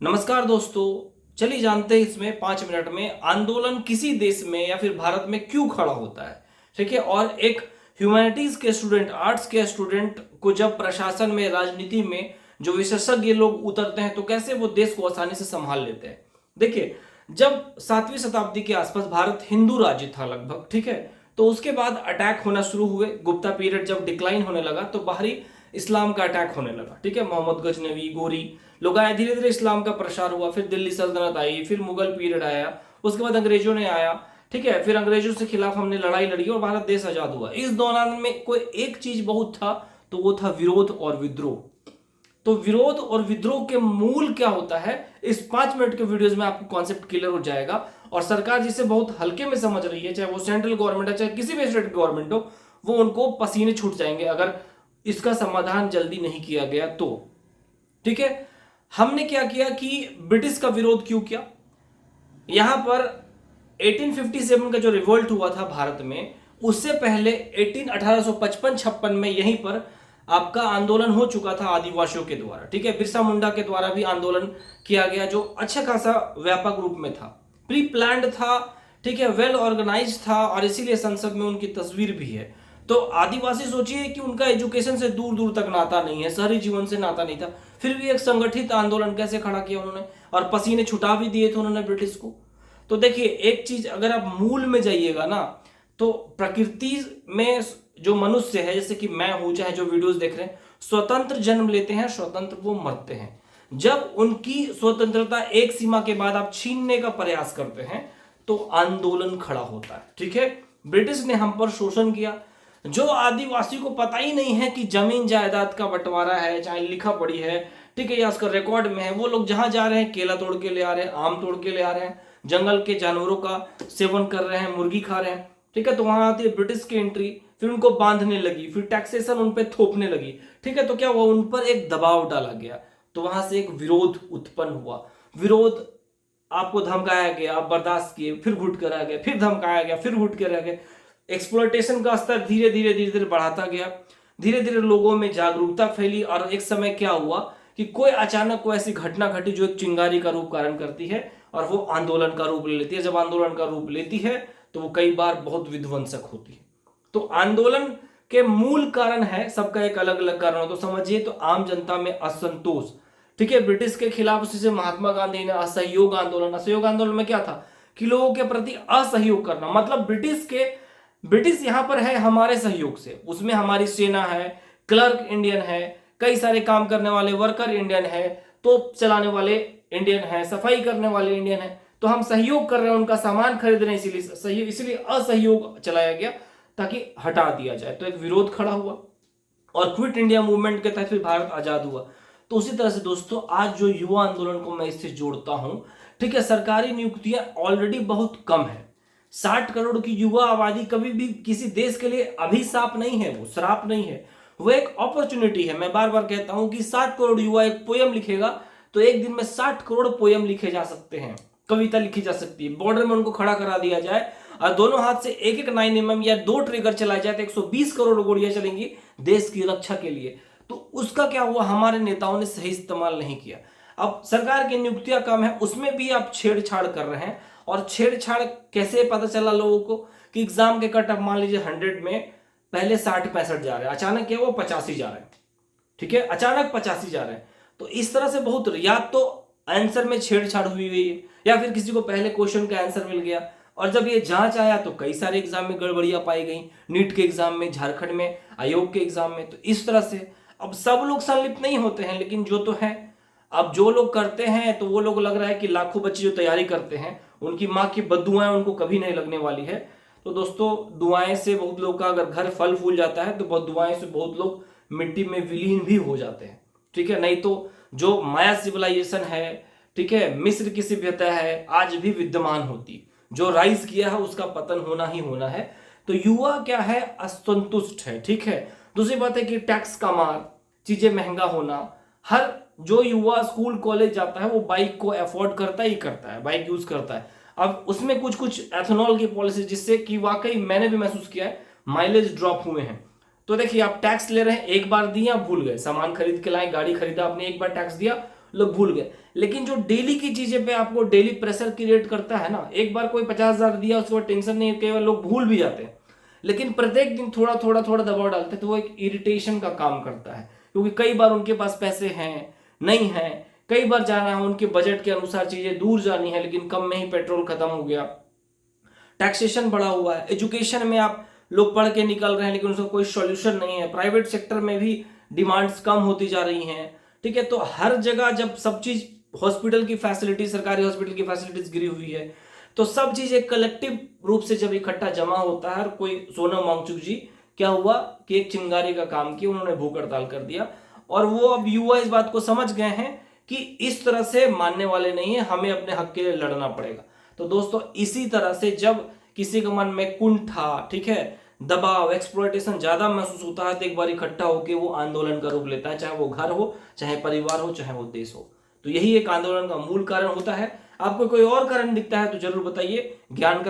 नमस्कार दोस्तों। चलिए जानते हैं इसमें 5 मिनट में आंदोलन किसी देश में या फिर भारत में क्यों खड़ा होता है। ठीक है। और एक ह्यूमैनिटीज के स्टूडेंट, आर्ट्स के स्टूडेंट को जब प्रशासन में, राजनीति में जो विशेषज्ञ लोग उतरते हैं तो कैसे वो देश को आसानी से संभाल लेते हैं। देखिए, जब 7वीं शताब्दी के आसपास भारत हिंदू राज्य था लगभग, ठीक है, तो उसके बाद अटैक होना शुरू हुए। गुप्ता पीरियड जब डिक्लाइन होने लगा तो बाहरी इस्लाम का अटैक होने लगा। ठीक है, मोहम्मद गजनवी, गोरी लोग आए, धीरे धीरे इस्लाम का प्रसार हुआ। फिर दिल्ली सल्तनत आई, फिर मुगल पीरियड आया, उसके बाद अंग्रेजों ने आया। ठीक है, फिर अंग्रेजों से खिलाफ हमने लड़ाई लड़ी और भारत देश आजाद हुआ। इस दौरान में कोई एक चीज बहुत था, तो वो था विरोध और विद्रोह। तो विरोध और विद्रोह के मूल क्या होता है, इस 5 मिनट के वीडियोस में आपको कॉन्सेप्ट क्लियर हो जाएगा। और सरकार जिसे बहुत हल्के में समझ रही है, चाहे वो सेंट्रल गवर्नमेंट है चाहे किसी भी स्टेट गवर्नमेंट हो, वो उनको पसीने छूट जाएंगे अगर इसका समाधान जल्दी नहीं किया गया तो। ठीक है, हमने क्या किया कि ब्रिटिश का विरोध क्यों किया। यहां पर 1857 का जो रिवोल्ट हुआ था भारत में, उससे पहले 1855-56 में यहीं पर आपका आंदोलन हो चुका था आदिवासियों के द्वारा। ठीक है, बिरसा मुंडा के द्वारा भी आंदोलन किया गया, जो अच्छा खासा व्यापक रूप में था, प्री प्लान्ड था। ठीक है, वेल ऑर्गेनाइज था, और इसीलिए संसद में उनकी तस्वीर भी है। तो आदिवासी सोचिए कि उनका एजुकेशन से दूर दूर तक नाता नहीं है, शहरी जीवन से नाता नहीं था, फिर भी एक संगठित आंदोलन कैसे खड़ा किया उन्होंने, और पसीने छुटा भी दिए थे उन्होंने ब्रिटिश को। तो देखिए, एक चीज अगर आप मूल में जाइएगा ना, तो प्रकृति में जो मनुष्य है, जैसे कि मैं हूं, चाहे जो वीडियोस देख रहे हैं, स्वतंत्र जन्म लेते हैं, स्वतंत्र वो मरते हैं। जब उनकी स्वतंत्रता एक सीमा के बाद आप छीनने का प्रयास करते हैं तो आंदोलन खड़ा होता है। ठीक है, ब्रिटिश ने हम पर शोषण किया। जो आदिवासी को पता ही नहीं है कि जमीन जायदाद का बंटवारा है, चाहे लिखा पड़ी है, ठीक है, या उसका रिकॉर्ड में है, वो लोग जहां जा रहे हैं केला तोड़ के ले आ रहे हैं, आम तोड़ के ले आ रहे हैं, जंगल के जानवरों का सेवन कर रहे हैं, मुर्गी खा रहे हैं। ठीक है, तो वहां आती है ब्रिटिश की एंट्री, फिर उनको बांधने लगी, फिर टैक्सेशन उन पर थोपने लगी। ठीक है, तो क्या हुआ, उन पर एक दबाव डाला गया, तो वहां से एक विरोध उत्पन्न हुआ। विरोध, आपको धमकाया गया, आप बर्दाश्त किए, फिर घुट कर आ गया, फिर धमकाया गया, फिर घुट कर आ गया। एक्सप्लॉयटेशन का स्तर धीरे धीरे धीरे धीरे बढ़ाता गया। धीरे धीरे लोगों में जागरूकता फैली, और एक समय क्या हुआ कि कोई अचानक कोई ऐसी घटना घटी जो एक चिंगारी का रूप धारण करती है, और वो आंदोलन का रूप ले लेती है। जब आंदोलन का रूप लेती है तो वो कई बार बहुत विध्वंसक होती है। तो आंदोलन के मूल कारण है, सबका एक अलग अलग कारण हो, तो समझिए, तो आम जनता में असंतोष। ठीक है, ब्रिटिश के खिलाफ उसी महात्मा गांधी ने असहयोग आंदोलन, असहयोग आंदोलन में क्या था कि लोगों के प्रति असहयोग करना, मतलब ब्रिटिश यहां पर है हमारे सहयोग से, उसमें हमारी सेना है, क्लर्क इंडियन है, कई सारे काम करने वाले वर्कर इंडियन है, तोप चलाने वाले इंडियन है, सफाई करने वाले इंडियन है, तो हम सहयोग कर रहे हैं, उनका सामान खरीद रहे हैं, इसीलिए असहयोग चलाया गया ताकि हटा दिया जाए। तो एक विरोध खड़ा हुआ, और क्विट इंडिया मूवमेंट के तहत फिर भारत आजाद हुआ। तो उसी तरह से दोस्तों, आज जो युवा आंदोलन को मैं इससे जोड़ता हूं, ठीक है, सरकारी नियुक्तियां ऑलरेडी बहुत कम है। 60 करोड़ की युवा आबादी कभी भी किसी देश के लिए अभिशाप नहीं है, वो श्राप नहीं है, वो एक अपॉर्चुनिटी है। मैं बार बार कहता हूं कि 60 करोड़ युवा एक पोयम लिखेगा तो एक दिन में 60 करोड़ पोयम लिखे जा सकते हैं, कविता लिखी जा सकती है। बॉर्डर में उनको खड़ा करा दिया जाए और दोनों हाथ से एक एक 9mm या 2 ट्रिगर चलाए जाए तो 120 करोड़ गोलियां चलेंगी देश की रक्षा के लिए। तो उसका क्या हुआ, हमारे नेताओं ने सही इस्तेमाल नहीं किया। अब सरकार की नियुक्तियां कम है, उसमें भी आप छेड़छाड़ कर रहे हैं। और छेड़छाड़ कैसे पता चला लोगों को कि एग्जाम के कट ऑफ मान लीजिए 100 में पहले 60-65 जा रहे हैं, अचानक क्या वो 85 जा रहे हैं। ठीक है, अचानक 85 जा रहे हैं। तो इस तरह से बहुत, या तो आंसर में छेड़छाड़ हुई हुई है, या फिर किसी को पहले क्वेश्चन का आंसर मिल गया, और जब ये जांच आया तो कई सारे एग्जाम में गड़बड़ियां पाई गई, नीट के एग्जाम में, झारखंड में, आयोग के एग्जाम में। तो इस तरह से अब सब लोग संलिप्त नहीं होते हैं, लेकिन जो तो है, अब जो लोग करते हैं तो वो लोग, लग रहा है कि लाखों बच्चे जो तैयारी करते हैं उनकी माँ की बद्दुआएं उनको कभी नहीं लगने वाली है। तो दोस्तों, दुआएं से बहुत लोग का अगर घर फल फूल जाता है, तो बद्दुआएं से बहुत लोग मिट्टी में विलीन भी हो जाते हैं। ठीक है, नहीं तो जो माया सिविलाइजेशन है, ठीक है, मिस्र की सभ्यता है, आज भी विद्यमान होती, जो राइज किया है उसका पतन होना ही होना है। तो युवा क्या है, असंतुष्ट है। ठीक है, दूसरी बात है कि टैक्स का मार, चीजें महंगा होना, हर जो युवा स्कूल कॉलेज जाता है वो बाइक को अफोर्ड करता ही करता है, बाइक यूज करता है। अब उसमें कुछ कुछ एथेनॉल की पॉलिसी, जिससे कि वाकई मैंने भी महसूस किया है माइलेज ड्रॉप हुए हैं। तो देखिए, आप टैक्स ले रहे हैं, एक बार दिया भूल गए, सामान खरीद के लाए, गाड़ी खरीदा आपने, एक बार टैक्स दिया, लोग भूल गए। लेकिन जो डेली की चीजें पे आपको डेली प्रेशर क्रिएट करता है ना, एक बार कोई 50,000 दिया उसके बाद टेंशन नहीं है, केवल लोग भूल भी जाते हैं। लेकिन प्रत्येक दिन थोड़ा थोड़ा थोड़ा दबाव डालते हैं तो वो एक इरिटेशन का काम करता है, क्योंकि कई बार उनके पास पैसे हैं, नहीं है, कई बार जाना है उनके बजट के अनुसार, चीजें दूर जानी है लेकिन कम में ही पेट्रोल खत्म हो गया, टैक्सेशन बढ़ा हुआ है, एजुकेशन में आप लोग पढ़ के निकल रहे हैं लेकिन उसका कोई सॉल्यूशन नहीं है, प्राइवेट सेक्टर में भी डिमांड्स कम होती जा रही हैं, ठीक है। तो हर जगह जब सब चीज, हॉस्पिटल की फैसिलिटी, सरकारी हॉस्पिटल की फैसिलिटीज गिरी हुई है, तो सब चीज एक कलेक्टिव रूप से जब इकट्ठा जमा होता है, और कोई सोनम वांगचुक जी क्या हुआ कि एक चिंगारी का काम किया, उन्होंने भूख हड़ताल कर दिया, और वो अब युवा इस बात को समझ गए हैं कि इस तरह से मानने वाले नहीं है, हमें अपने हक के लिए लड़ना पड़ेगा। तो दोस्तों इसी तरह से जब किसी के मन में कुंठा, ठीक है, दबाव, एक्सप्लॉयटेशन ज्यादा महसूस होता है तो एक बार इकट्ठा होकर वो आंदोलन का रूप लेता है, चाहे वो घर हो, चाहे परिवार हो, चाहे वो देश हो। तो यही एक आंदोलन का मूल कारण होता है। आपको कोई और कारण दिखता है तो जरूर बताइए। ज्ञान का